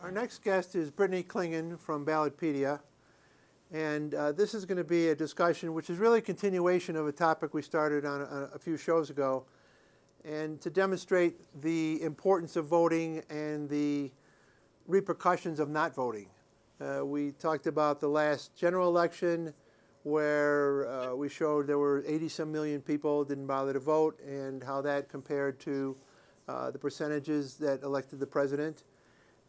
Our next guest is Brittany Clingen from Ballotpedia, and this is going to be a discussion which is really a continuation of a topic we started on a few shows ago, and to demonstrate the importance of voting and the repercussions of not voting. We talked about the last general election where we showed there were 80-some million people didn't bother to vote, and how that compared to the percentages that elected the president.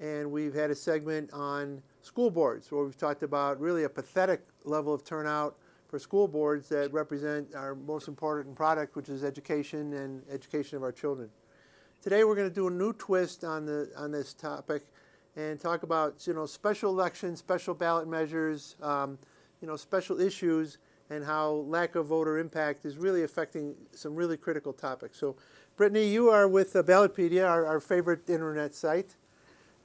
And we've had a segment on school boards where we've talked about really a pathetic level of turnout for school boards that represent our most important product, which is education and education of our children. Today we're going to do a new twist on this topic and talk about special elections, special ballot measures, special issues, and how lack of voter impact is really affecting some really critical topics. So, Brittany, you are with Ballotpedia, our favorite internet site.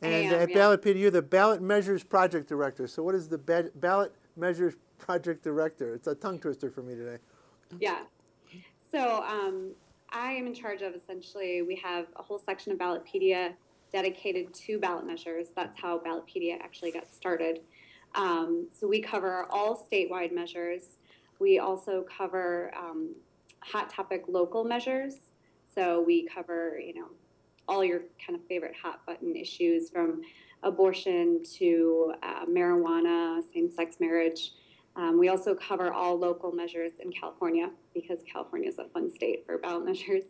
And at Ballotpedia, you're the Ballot Measures Project Director. So what is the Ballot Measures Project Director? It's a tongue twister for me today. Yeah. So I am in charge of, essentially, we have a whole section of Ballotpedia dedicated to ballot measures. That's how Ballotpedia actually got started. So we cover all statewide measures. We also cover hot topic local measures. So we cover, all your kind of favorite hot button issues, from abortion to marijuana, same-sex marriage. We also cover all local measures in California, because California is a fun state for ballot measures.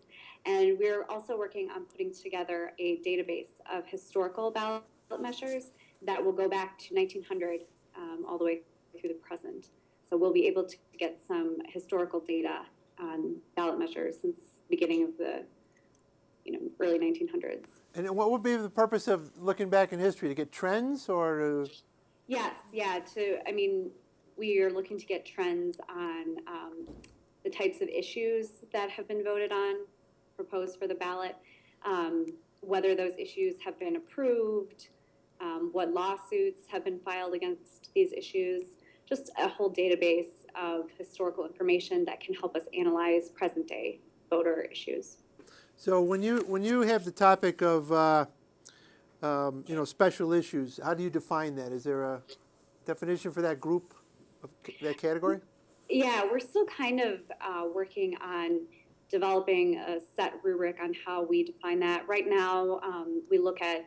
And we're also working on putting together a database of historical ballot measures that will go back to 1900 all the way through the present. So we'll be able to get some historical data on ballot measures since the beginning of the early 1900s. And what would be the purpose of looking back in history? To get trends, or to... Yes, yeah. We are looking to get trends on the types of issues that have been voted on, proposed for the ballot, whether those issues have been approved, what lawsuits have been filed against these issues, just a whole database of historical information that can help us analyze present-day voter issues. So when you have the topic of special issues, how do you define that? Is there a definition for that group, that category? Yeah, we're still kind of working on developing a set rubric on how we define that. Right now, we look at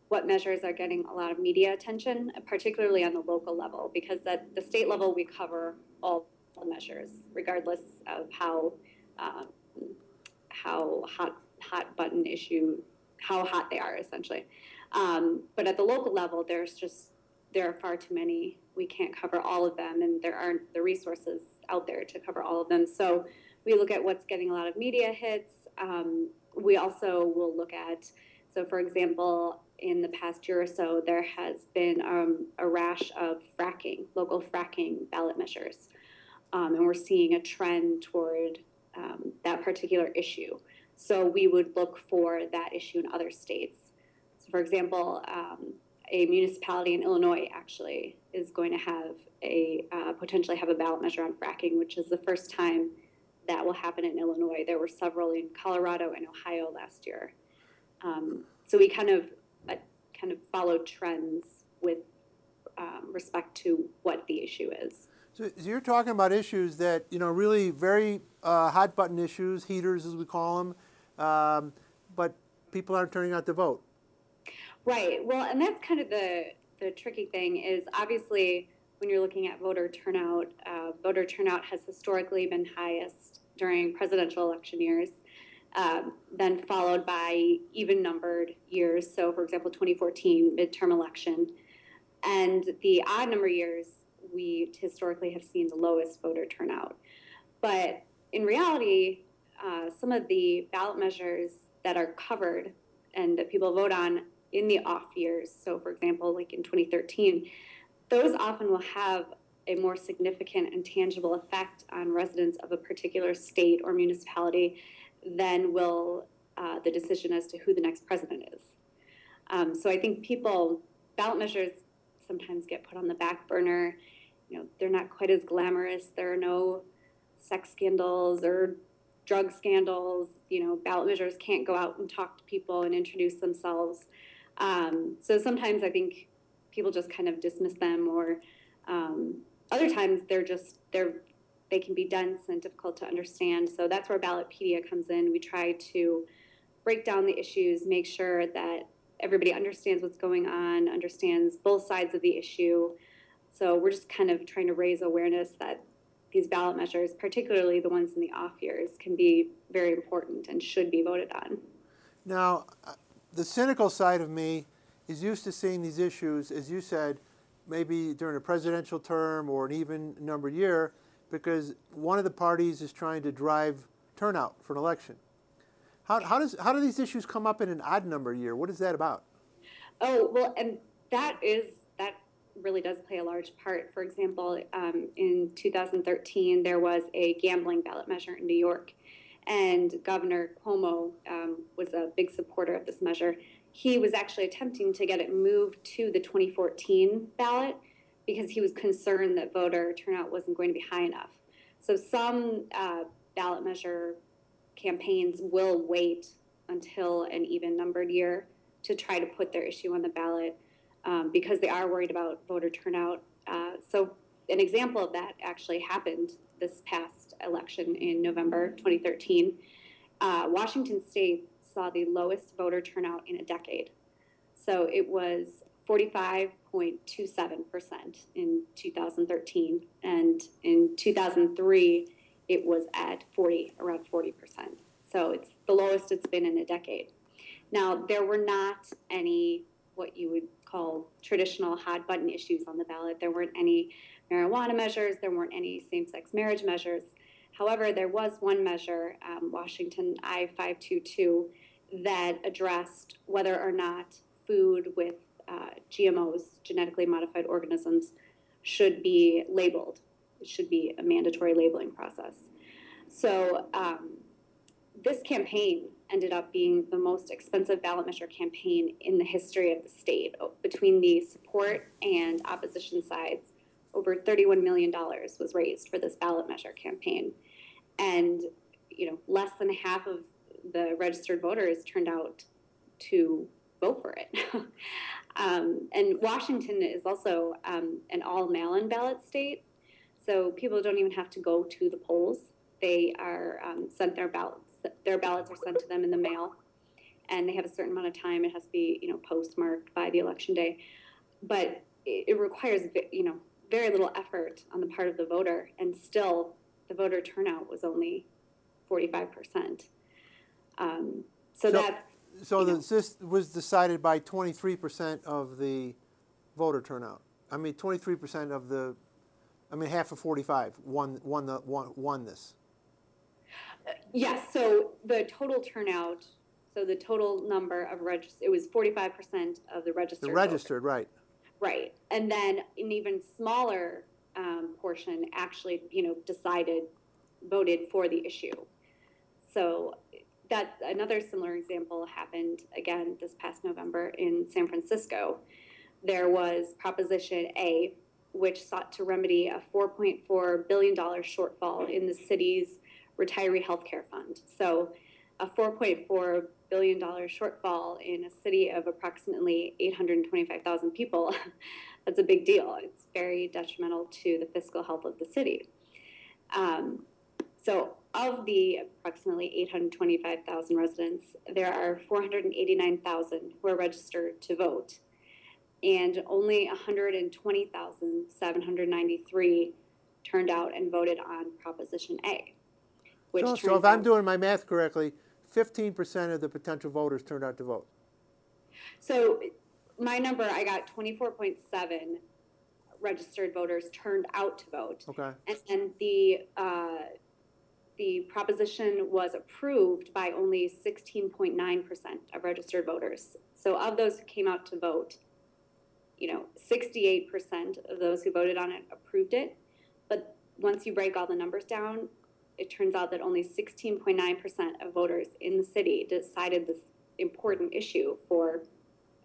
what measures are getting a lot of media attention, particularly on the local level, because at the state level we cover all the measures, regardless of how hot button issue, how hot they are, essentially. But at the local level, there are far too many. We can't cover all of them, and there aren't the resources out there to cover all of them. So we look at what's getting a lot of media hits. We also will look at, so for example, in the past year or so, there has been a rash of local fracking ballot measures. And we're seeing a trend toward that particular issue. So we would look for that issue in other states. So for example, a municipality in Illinois actually is going to have potentially have a ballot measure on fracking, which is the first time that will happen in Illinois. There were several in Colorado and Ohio last year. So we kind of follow trends with respect to what the issue is. So you're talking about issues that, really very hot button issues, heaters as we call them, but people aren't turning out to vote. Right. Well, and that's kind of the tricky thing is, obviously, when you're looking at voter turnout has historically been highest during presidential election years, then followed by even-numbered years. So, for example, 2014 midterm election. And the odd number years, we historically have seen the lowest voter turnout. But in reality, some of the ballot measures that are covered and that people vote on in the off years, so for example, like in 2013, those often will have a more significant and tangible effect on residents of a particular state or municipality than will the decision as to who the next president is. So I think ballot measures sometimes get put on the back burner. They're not quite as glamorous. There are no sex scandals or drug scandals. Ballot measures can't go out and talk to people and introduce themselves. So sometimes I think people just kind of dismiss them, or other times they can be dense and difficult to understand. So that's where Ballotpedia comes in. We try to break down the issues, make sure that everybody understands what's going on, understands both sides of the issue. So we're just kind of trying to raise awareness that these ballot measures, particularly the ones in the off years, can be very important and should be voted on. Now, the cynical side of me is used to seeing these issues, as you said, maybe during a presidential term or an even numbered year, because one of the parties is trying to drive turnout for an election. How do these issues come up in an odd number year? What is that about? Oh, well, and that really does play a large part. For example, in 2013, there was a gambling ballot measure in New York, and Governor Cuomo was a big supporter of this measure. He was actually attempting to get it moved to the 2014 ballot because he was concerned that voter turnout wasn't going to be high enough. So some ballot measure campaigns will wait until an even numbered year to try to put their issue on the ballot because they are worried about voter turnout. So an example of that actually happened this past election in November 2013. Washington State saw the lowest voter turnout in a decade. So it was 45.27% in 2013, and in 2003 it was at around 40%. So it's the lowest it's been in a decade. Now, there were not any what you would call traditional hot button issues on the ballot. There weren't any marijuana measures, there weren't any same-sex marriage measures. However, there was one measure, Washington I-522, that addressed whether or not food with GMOs, genetically modified organisms, should be labeled. It should be a mandatory labeling process. So this campaign ended up being the most expensive ballot measure campaign in the history of the state. Between the support and opposition sides, over $31 million was raised for this ballot measure campaign. And less than half of the registered voters turned out to vote for it. And Washington is also an all mail-in ballot state, so people don't even have to go to the polls. They are sent their ballots. Their ballots are sent to them in the mail, and they have a certain amount of time. It has to be postmarked by the election day, but it requires very little effort on the part of the voter, and still the voter turnout was only 45%. So this was decided by 23% of the voter turnout. I mean, 23% of the, half of 45 won this. Yes. So the total turnout. So the total number of it was 45% of the registered. The registered, voters. Right. Right, and then an even smaller portion actually, voted for the issue. So that's another similar example happened again this past November in San Francisco. There was Proposition A, which sought to remedy a $4.4 billion shortfall in the city's retiree health care fund. So a $4.4 billion shortfall in a city of approximately 825,000 people, that's a big deal. It's very detrimental to the fiscal health of the city. So of the approximately 825,000 residents, there are 489,000 who are registered to vote, and only 120,793 turned out and voted on Proposition A. So if I'm doing my math correctly, 15% of the potential voters turned out to vote. So my number, I got 24.7 registered voters turned out to vote. Okay. And the proposition was approved by only 16.9% of registered voters. So of those who came out to vote, 68% of those who voted on it approved it. But once you break all the numbers down, it turns out that only 16.9% of voters in the city decided this important issue for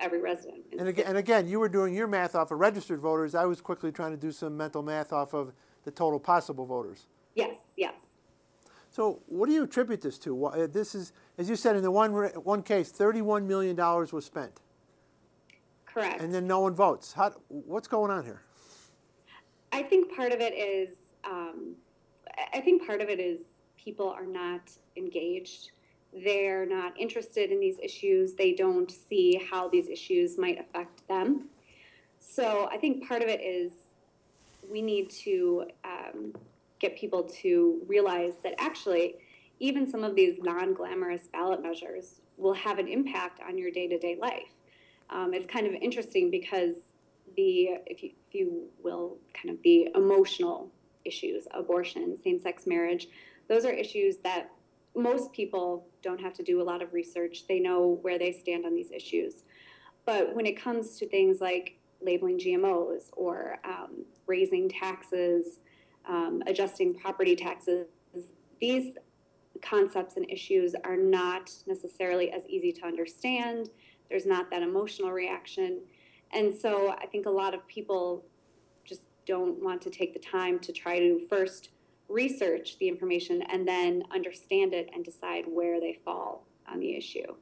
every resident. And again, you were doing your math off of registered voters. I was quickly trying to do some mental math off of the total possible voters. Yes, yes. So what do you attribute this to? This is, as you said, in the one case, $31 million was spent. Correct. and then no one votes. What's going on here? I think part of it is, people are not engaged. They're not interested in these issues. They don't see how these issues might affect them. So I think part of it is we need to get people to realize that actually, even some of these non-glamorous ballot measures will have an impact on your day-to-day life. It's kind of interesting because if you will, kind of the emotional issues, abortion, same-sex marriage, those are issues that most people don't have to do a lot of research. They know where they stand on these issues. But when it comes to things like labeling GMOs or raising taxes, adjusting property taxes, these concepts and issues are not necessarily as easy to understand. There's not that emotional reaction. And so I think a lot of people just don't want to take the time to try to first research the information and then understand it and decide where they fall on the issue.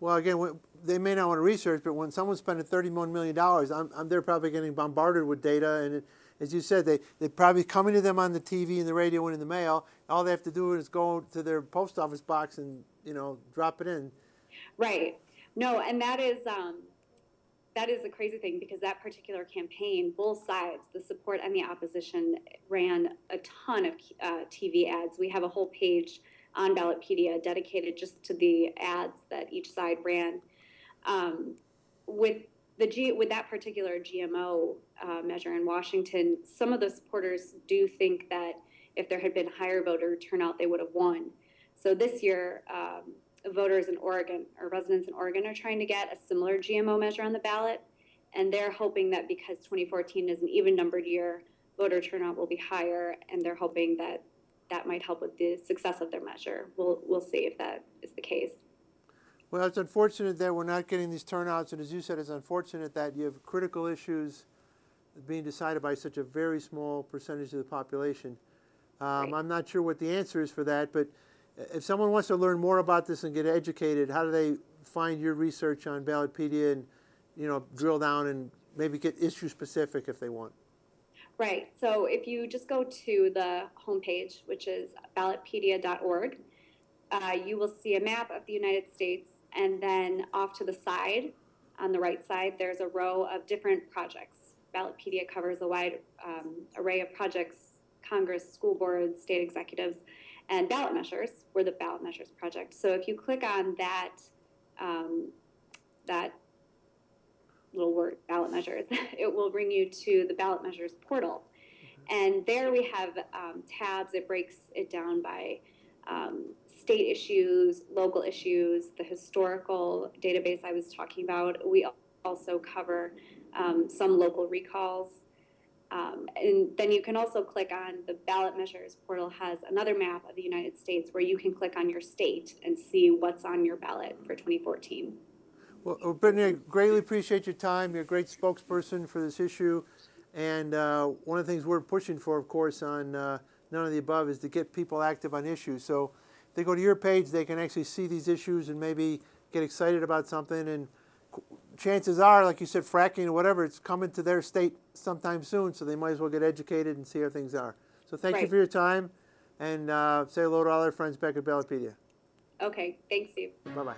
Well, again, they may not want to research, but when someone's spending $31 million, they're probably getting bombarded with data. And as you said, they're probably coming to them on the TV and the radio and in the mail. All they have to do is go to their post office box and, drop it in. Right. No, and that is a crazy thing because that particular campaign, both sides, the support and the opposition, ran a ton of TV ads. We have a whole page on Ballotpedia dedicated just to the ads that each side ran. With that particular GMO measure in Washington, some of the supporters do think that if there had been higher voter turnout, they would have won. So this year, voters in Oregon or residents in Oregon are trying to get a similar GMO measure on the ballot, and they're hoping that because 2014 is an even-numbered year, voter turnout will be higher, and they're hoping that that might help with the success of their measure. We'll see if that is the case. Well, it's unfortunate that we're not getting these turnouts, and as you said, it's unfortunate that you have critical issues being decided by such a very small percentage of the population. Right. I'm not sure what the answer is for that, but if someone wants to learn more about this and get educated, how do they find your research on Ballotpedia and, drill down and maybe get issue specific if they want? Right. So if you just go to the homepage, which is ballotpedia.org, you will see a map of the United States, and then off to the side, on the right side, there's a row of different projects. Ballotpedia covers a wide array of projects: Congress, school boards, state executives, and ballot measures. We're the ballot measures project. So if you click on that little word, ballot measures, it will bring you to the ballot measures portal. And there we have tabs. It breaks it down by state issues, local issues, the historical database I was talking about. We also cover some local recalls. And then you can also click on the ballot measures portal has another map of the United States where you can click on your state and see what's on your ballot for 2014. Well, Brittany, I greatly appreciate your time. You're a great spokesperson for this issue. And one of the things we're pushing for, of course, on None of the Above is to get people active on issues. So if they go to your page, they can actually see these issues and maybe get excited about something. And chances are, like you said, fracking or whatever, it's coming to their state sometime soon, so they might as well get educated and see how things are. So thank you for your time, and say hello to all our friends back at Ballotpedia. Okay, thanks, Steve. Bye-bye.